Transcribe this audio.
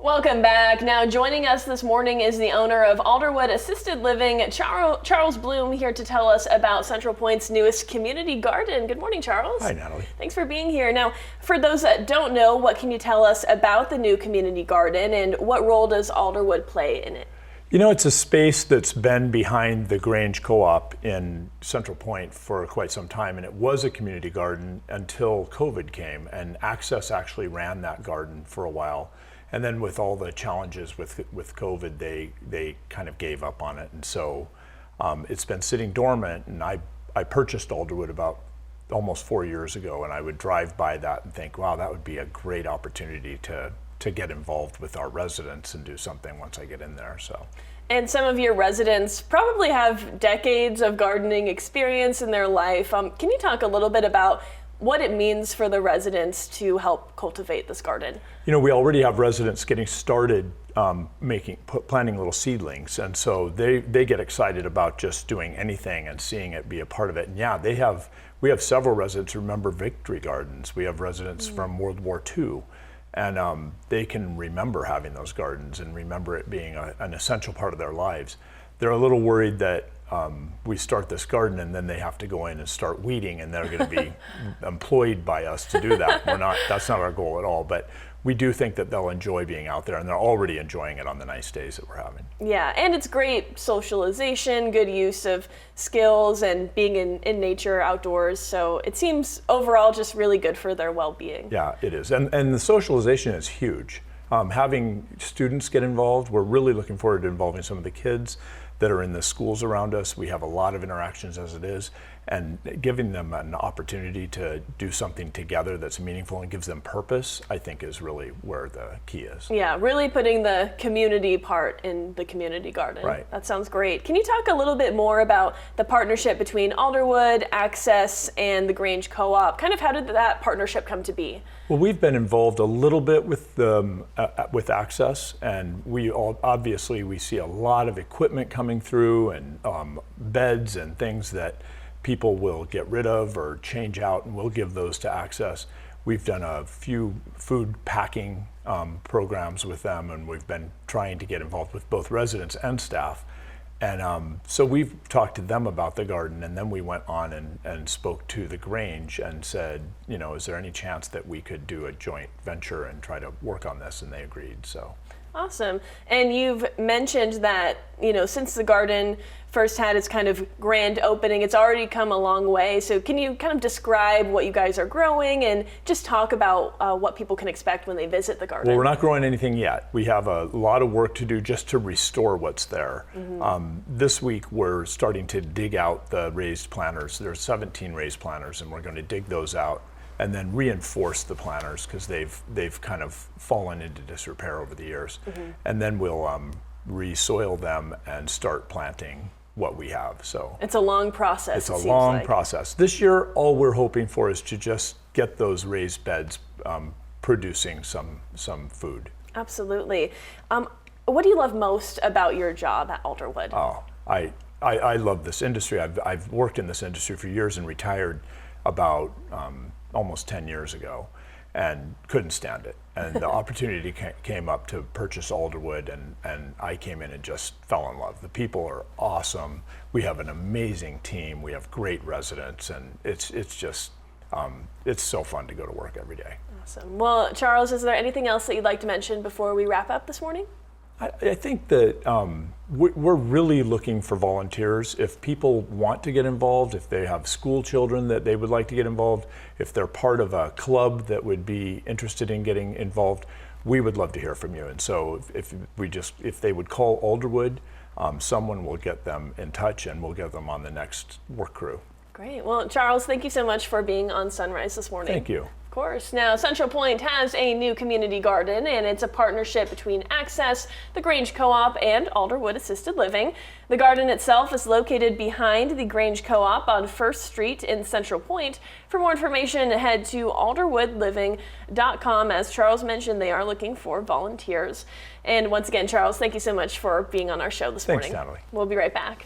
Welcome back. Now joining us this morning is the owner of Alderwood Assisted Living, Charles Bloom, here to tell us about Central Point's newest community garden. Good morning, Charles. Hi, Natalie. Thanks for being here. Now, for those that don't know, what can you tell us about the new community garden and what role does Alderwood play in it? You know, it's a space that's been behind the Grange Co-op in Central Point for quite some time, and it was a community garden until COVID came, and Access actually ran that garden for a while. And then with all the challenges with COVID, they kind of gave up on it. And so it's been sitting dormant, and I purchased Alderwood about almost 4 years ago, and I would drive by that and think, wow, that would be a great opportunity to get involved with our residents and do something once I get in there. So. And some of your residents probably have decades of gardening experience in their life. Can you talk a little bit about what it means for the residents to help cultivate this garden? You know, we already have residents getting started planting little seedlings, and so they get excited about just doing anything and seeing it be a part of it. And yeah, we have several residents who remember victory gardens. We have residents from World War II, and they can remember having those gardens and remember it being an essential part of their lives. They're a little worried that we start this garden and then they have to go in and start weeding, and they're going to be employed by us to do that. That's not our goal at all, but we do think that they'll enjoy being out there, and they're already enjoying it on the nice days that we're having. Yeah, and it's great socialization, good use of skills, and being in nature, outdoors. So it seems overall just really good for their well-being. Yeah, it is, and the socialization is huge. Having students get involved, we're really looking forward to involving some of the kids that are in the schools around us. We have a lot of interactions as it is, and giving them an opportunity to do something together that's meaningful and gives them purpose, I think, is really where the key is. Yeah, really putting the community part in the community garden. Right. That sounds great. Can you talk a little bit more about the partnership between Alderwood, Access, and the Grange Co-op? Kind of how did that partnership come to be? Well, we've been involved a little bit with Access, and obviously we see a lot of equipment coming through, and beds and things that people will get rid of or change out, and we'll give those to Access. We've done a few food packing programs with them, and we've been trying to get involved with both residents and staff. And so we've talked to them about the garden, and then we went on and spoke to the Grange and said, you know, is there any chance that we could do a joint venture and try to work on this? And they agreed. So. Awesome. And you've mentioned that, you know, since the garden first had its kind of grand opening, it's already come a long way. So can you kind of describe what you guys are growing and just talk about what people can expect when they visit the garden? Well, we're not growing anything yet. We have a lot of work to do just to restore what's there. This week we're starting to dig out the raised planters. There's 17 raised planters, and we're going to dig those out and then reinforce the planters because they've kind of fallen into disrepair over the years. And then we'll re-soil them and start planting what we have. So it's a long process. It's a long process. This year, all we're hoping for is to just get those raised beds producing some food. Absolutely. What do you love most about your job at Alderwood? Oh, I love this industry. I've worked in this industry for years and retired about almost 10 years ago, and couldn't stand it. And the opportunity came up to purchase Alderwood, and I came in and just fell in love. The people are awesome. We have an amazing team. We have great residents, and it's just, it's so fun to go to work every day. Awesome. Well, Charles, is there anything else that you'd like to mention before we wrap up this morning? I think that we're really looking for volunteers. If people want to get involved, if they have school children that they would like to get involved, if they're part of a club that would be interested in getting involved, we would love to hear from you. And so if they would call Alderwood, someone will get them in touch, and we'll get them on the next work crew. Great. Well, Charles, thank you so much for being on Sunrise this morning. Thank you. Of course. Now, Central Point has a new community garden, and it's a partnership between Access, the Grange Co-op, and Alderwood Assisted Living. The garden itself is located behind the Grange Co-op on 1st Street in Central Point. For more information, head to alderwoodliving.com. As Charles mentioned, they are looking for volunteers. And once again, Charles, thank you so much for being on our show this morning. Thanks, Natalie. We'll be right back.